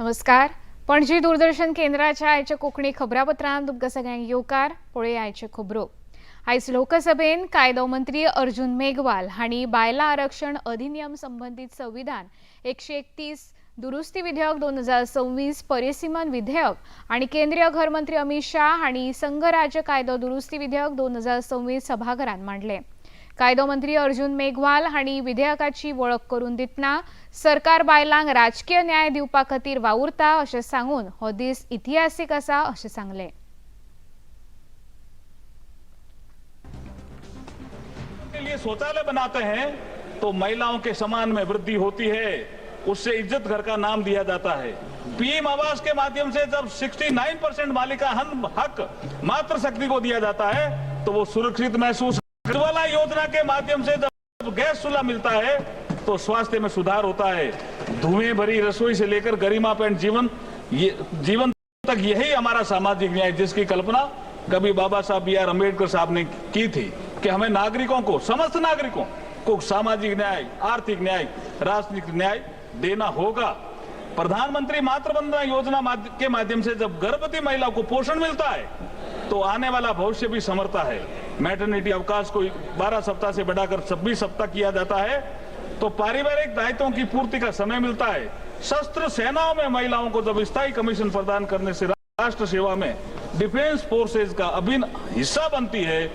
नमस्कार. पणजी दूरदर्शन केंद्राच्या आयच्या कोंकणी खबरापत्रांत तुमकां सगळ्यांक येवकार. पळय आयच्यो खबरो. आयज लोकसभेन कायदो मंत्री अर्जुन मेघवाल हांणी बायलां आरक्षण अधिनियम संबंधित संविधान 131 दुरुस्ती विधेयक 2026 परिसीमन विधेयक आणि केंद्रीय घर मंत्री अमित शाह हांणी संघ राज्य कायदो दुरुस्ती विधेयक 2026 सभाघरांत मांडले. कायदो मंत्री अर्जुन मेघवाल हांणी विधेयकाची वळख करून दितना सरकार बायलांक राजकीय न्याय दिवपा खातीर वावुरता अशें सांगून हो दीस इतिहासीक आसा अशें सांगलें. के लिए शौचालय बनाते हैं तो महिलाओं के सम्मान में वृद्धि होती है, उससे इज्जत घर का नाम दिया जाता है. पीएम आवास के माध्यम से जब 69% मालिका हक मातृ शक्ति को दिया जाता है तो वो सुरक्षित महसूस. उज्ज्वला योजना के माध्यम से जब गैस चूल्हा मिलता है तो स्वास्थ्य में सुधार होता है. धुएं भरी रसोई से लेकर गरिमापूर्ण जीवन तक यही हमारा सामाजिक न्याय, जिसकी कल्पना कभी बाबा साहब बी आर अम्बेडकर साहब ने की थी कि हमें नागरिकों को, समस्त नागरिकों को सामाजिक न्याय, आर्थिक न्याय, राजनीतिक न्याय देना होगा. प्रधानमंत्री मातृ वंदना योजना के माध्यम से जब गर्भवती महिला को पोषण मिलता है तो आने वाला भविष्य भी संवरता है. मैटरनिटी अवकाश को 12 सप्ताह से बढ़ाकर 26 सप्ताह किया जाता है तो पारिवारिक दायित्वों की पूर्ति का समय मिलता है. सशस्त्र सेनाओं में महिलाओं को जब स्थायी कमीशन प्रदान करने से राष्ट्र सेवा में डिफेंस फोर्सेज का अभिन्न हिस्सा बनती है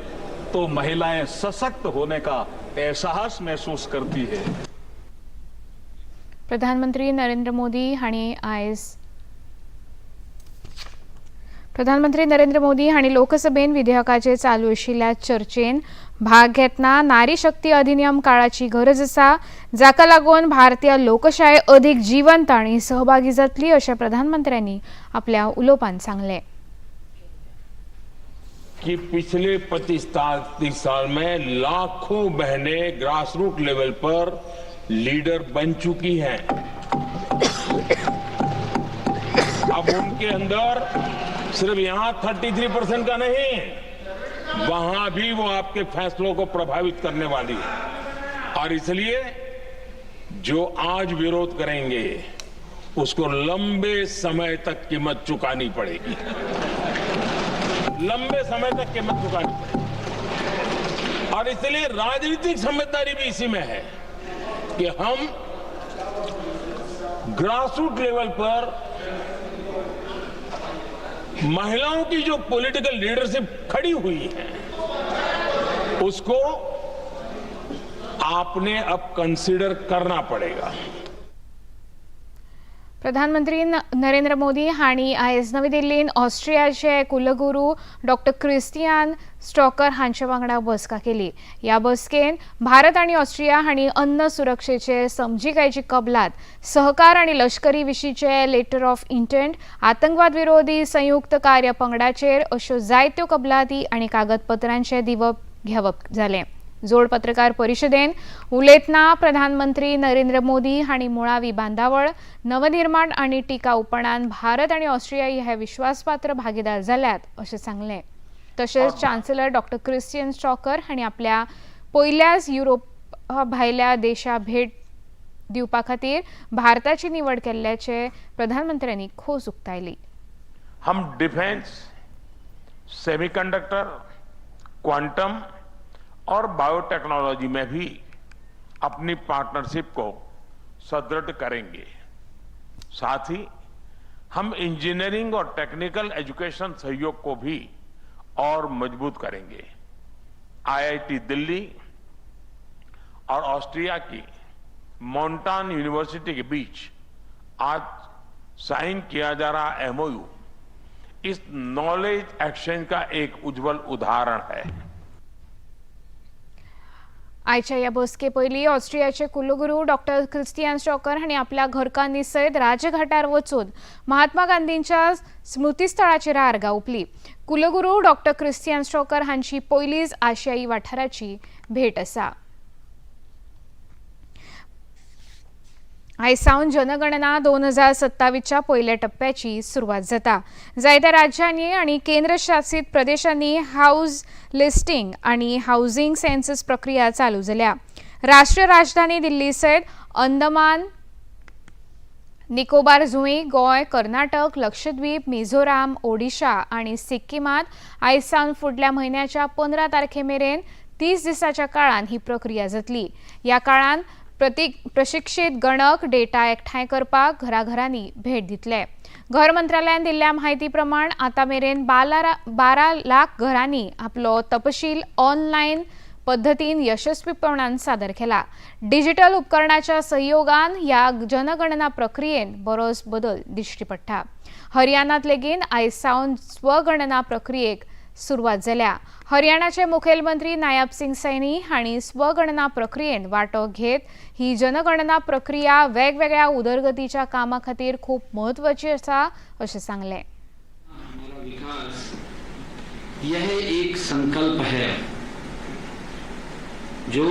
तो महिलाएं सशक्त होने का एहसास महसूस करती है. प्रधानमंत्री नरेंद्र मोदी हांणी लोकसभेन विधेयकाचेर चालू आशिल्ल्या चर्चेन भाग घेतना नारी शक्ती अधिनियम काळाची गरज आसा, जाका लागून भारतीय लोकशाय अदीक जिवंत आनी सहभागी जातली अशें प्रधानमंत्र्यांनी आपल्या उलोवपांत सांगलें. कि पिछले 25-30 साल में लाखों बहनें ग्रासरूट लेवल पर लीडर बन चुकी हैं. अब उनके अंदर सिर्फ यहां 33% का नहीं, वहां भी वो आपके फैसलों को प्रभावित करने वाली है. और इसलिए जो आज विरोध करेंगे उसको लंबे समय तक कीमत चुकानी पड़ेगी. लंबे समय तक कीमत चुकानी पड़ेगी. और इसलिए राजनीतिक समझदारी भी इसी में है कि हम ग्रासरूट लेवल पर महिलाओं की जो पॉलिटिकल लीडरशिप खड़ी हुई है उसको आपने अब कंसीडर करना पड़ेगा. प्रधानमंत्री नरेंद्र मोदी हांणी आयज नवी दिल्लीन ऑस्ट्रियाचे कुलगुरू डॉक्टर क्रिस्टियान स्टॉकर हांचे वांगडा बसका केली. ह्या बसकेन भारत आनी ऑस्ट्रिया हांणी अन्न सुरक्षेचे समजिकायेची कबलात, सहकार आनी लष्करी विशींचे लेटर ऑफ इंटेंट, आतंकवाद विरोधी संयुक्त कार्य पंगडाचेर अश्यो जायत्यो कबलाती आनी कागदपत्रांचे दिवप घेवप जालें. जोड पत्रकार परिशदेन उलयतना प्रधानमंत्री नरेंद्र मोदी हांणी मुळावी बांदावळ, नवनिर्माण आनी टिकाऊपणान भारत आनी ऑस्ट्रिया हे विश्वासपात्र भागीदार जाल्यात अशें सांगलें. तशेंच चान्सलर डॉक्टर क्रिस्टियन स्टॉकर हांणी आपल्या पयल्याच युरोप भायल्या देशां भेट दिवपा खातीर भारताची निवड केल्ल्याचे प्रधानमंत्र्यांनी खोस उक्तायली. हम डिफेंस, सेमीकंडक्टर, क्वांटम और बायोटेक्नोलॉजी में भी अपनी पार्टनरशिप को सुदृढ़ करेंगे. साथ ही हम इंजीनियरिंग और टेक्निकल एजुकेशन सहयोग को भी और मजबूत करेंगे. आईआईटी दिल्ली और ऑस्ट्रिया की मोंटान यूनिवर्सिटी के बीच आज साइन किया जा रहा एमओयू इस नॉलेज एक्सचेंज का एक उज्जवल उदाहरण है. आयच्या ह्या बसके पयलीं ऑस्ट्रियाचे कुलगुरू डॉक्टर क्रिस्टियान स्टॉकर हांणी आपल्या घरकान्नी सयत राजघाटार वचून महात्मा गांधींच्या स्मृतीस्थळाचेर आर्गां ओंपली. कुलगुरू डॉक्टर क्रिस्टियान स्टॉकर हांची पयलीच आशियाई वाठाराची भेट आसा. आयज सावन जनगणना 2027च्या पयल्या टप्प्याची सुरवात जाता. जायत्या राज्यांनी आनी केंद्रशासित प्रदेशांनी हाऊस लिस्टिंग आनी हाऊसिंग सेन्सस प्रक्रिया चालू जाल्या. राष्ट्रीय राजधानी दिल्ली सयत अंदमान निकोबार जुंवী गोय, कर्नाटक, लक्षद्वीप, मिझोराम, ओडिशा आणि सिक्कीमात आयज सावन फुडल्या म्हयन्याच्या 15 तारखेमेरेन 30 दिसाच्या काळान ही प्रक्रिया जातली। या काळान प्रशिक्षित गणक डेटा एकठांय करपाक घराघरांनी भेट दितले। घर मंत्रालयान दिल्ल्या म्हायती प्रमाण आता मेरेन 12 लाख घरांनी आपलो तपशील ऑनलायन पद्धतीन यशस्वीपणान सादर केला। डिजिटल उपकरणाच्या सहयोगान ह्या जनगणना प्रक्रियेन बरोच बदल दिश्टी पडटा। हरियाणात लेगीत आयज सावन स्वगणना प्रक्रियेक सुरवात जाल्या। हरियाणाचे मुखेलमंत्री नायब सिंग सैनी हांणी स्वगणना प्रक्रियेन वांटो घेत ही जनगणना प्रक्रिया वेगवेगळ्या उदरगतीच्या कामां खातीर खूप महत्वाची आसा अशें सांगलें। हमारा विकास यह एक संकल्प है जो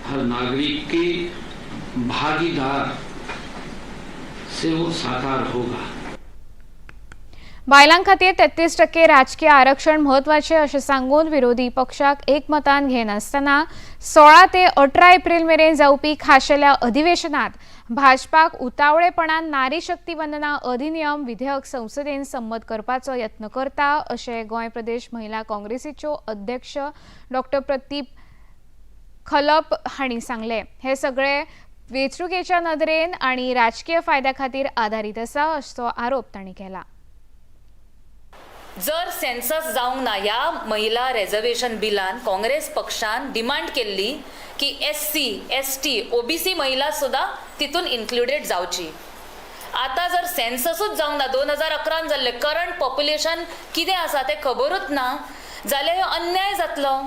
हर नागरिक के भागीदार से वो साकार होगा। बायलां खातीर 33% राजकीय आरक्षण महत्वाचे अशें सांगून विरोधी पक्षाक एकमतान घेनासतना 16 ते 18 एप्रिल मेरेन जावपी खाशेल्या अधिवेशनात भाजपाक उतावळेपणान नारी शक्ती वंदना अधिनियम विधेयक संसदेन संमत करपाचो यत्न करता अशें गोंय प्रदेश महिला काँग्रेसीच्यो अध्यक्ष डॉ. प्रतीप खलप हांणी सांगले। हे सगळे वेंचणुकेच्या नदरेन आनी राजकीय फायद्या खातीर आधारीत आसा असो आरोप तांणी केला। जर सेन्सस जावंक ना ह्या महिला रिजर्वेशन बिलान काँग्रेस पक्षान डिमांड केल्ली की SC, ST, OBC महिला सुद्धा तितून इन्क्लुडेड जावची। आता जर सेन्ससूच जावंक ना 2011 जाल्ले करंट पॉप्युलेशन कितें आसा ते खबरूच ना जाल्यार हो अन्याय जातलो।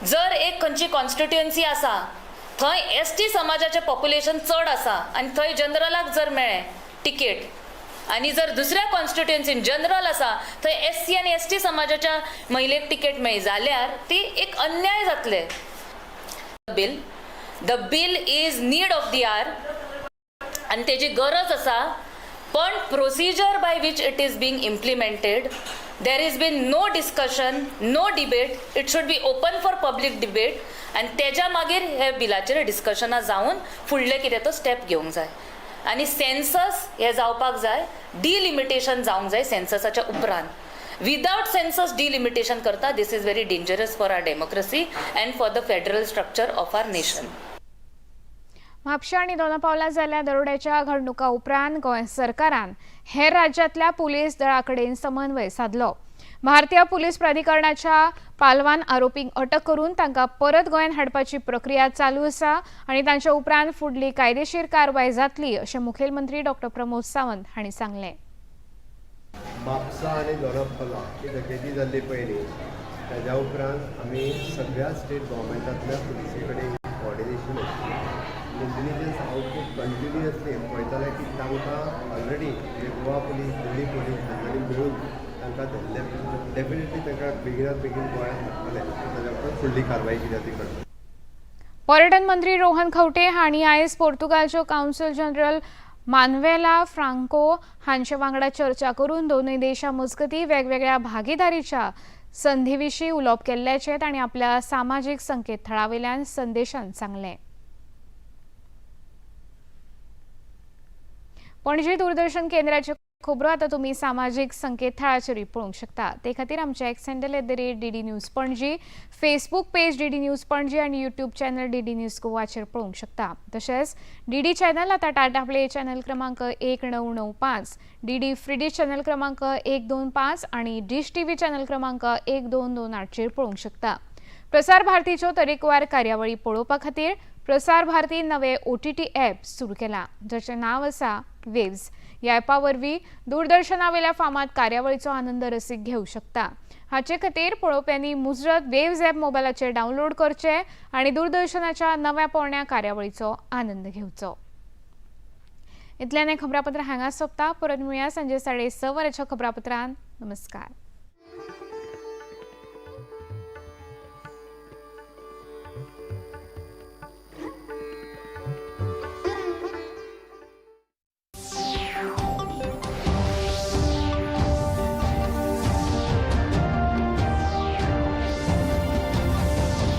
जर एक खंयची कॉन्स्टिट्युएन्सी आसा थंय ST समाजाचे पॉप्युलेशन चड आसा आनी थंय जनरलाक जर मेळ्ळें टिकेट आणि जर दुसऱ्या कॉन्स्टिट्युएन्सीन जनरल आसा थंय SC आणि ST समाजाच्या महिलेक टिकेट मेळ्ळी जाल्यार ती एक अन्याय जातले। The bill is need of the hour आणि तेजी गरज आसा, पण procedure by which it is being implemented there has been no discussion, no debate. It should be open for public debate and तेजा मागीर हे बिलाचेर डिस्कशनां जावन फुडले कितें तो स्टेप घेवंक जाय। आनी सेन्सस हे जावपाक जाय, डिलिमिटेशन जावंक जाय सेन्ससाच्या उपरांत। विदाउट सेन्सस डिलिमिटेशन करता this is very dangerous for our democracy and for the federal structure of our nation. Mapusa आणि दोनापावला जाल्ल्या दरोड्याच्या घडणुका उपरांत गोंय सरकारान हेर राज्यांतल्या पुलीस दळाकडेन समन्वय साधलो। भारतीय पुलीस प्राधिकरणाच्या पालवान आरोपींक अटक करून तांकां परत गोंयांत हाडपाची प्रक्रिया चालू आसा आनी तांच्या उपरांत फुडली कायदेशीर कारवाय जातली अशें मुखेलमंत्री डॉ. प्रमोद सावंत हांणी सांगलें। म्हापसा आणि दोनापावला ही डकेती जाल्ली पयलीं ताज्या उपरांत आमी सगळ्या स्टेट गव्हर्मेंटांतल्या पुलिसे कडेन कोऑर्डिनेशन इंटेलिजन्स आउटपुट कंटिन्युअसली पळयताले की तांकां already Goa police, Delhi police हांच्यानी मेळून तांकां धरले। डेफिनेटली तांकां बेगिनात बेगीन गोंयांत हाडटले, ताज्या उपरांत फुडली कारवाय कितें ती करतले। पर्यटन मंत्री रोहन खंवटे हांणी आयज पोर्तुगालच्यो काउन्सिल जनरल मानुएला फ्रांको हांचे वांगडा चर्चा करून दोनूय देशां मजगतीं वेगवेगळ्या भागीदारीच्या संधी विशीं उलोवप केल्ल्याचें तांणी आपल्या सामाजीक संकेतथळावेल्यान संदेशांत सांगलें। पणजी दूरदर्शन केंद्राची खबरो आता तुम्ही सामाजिक संकेतथळाचेर पळोवंक शकता। ते खातीर आमचे x handle @DD news Panaji, Facebook page DD news Panaji आणि यूट्यूब चॅनल DD न्यूज गोवाचेर पळोवंक शकता। तशेंच DD चॅनल आता टाटा प्ले चॅनल क्रमांक 1995, DD फ्री डिश चॅनल क्रमांक 125 आणि डिश TV चॅनल क्रमांक 1228 चेर पळोवंक शकता। प्रसार भारतीच्यो तरेकवार कार्यावळी पळोवपा खातीर प्रसार भारती नवे OTT ॲप सुरू केला, जाचें नांव आसा वेव्स। ह्या ॲपा वरवीं दूरदर्शनावेल्या फामाद कार्यावळीचो आनंद रसीक घेवंक शकता। हाचे खातीर पळोवप्यांनी मुजरत वेव्स ॲप मोबायलाचेर डावनलोड करचें आनी दूरदर्शनाच्या नव्या पोरण्या कार्यावळीचो आनंद घेवचो। इतल्यान हें खबरापत्र हांगा सोंपता। परत मेळुया सांजे 6:30 वरांच्या खबरापत्रांत। नमस्कार।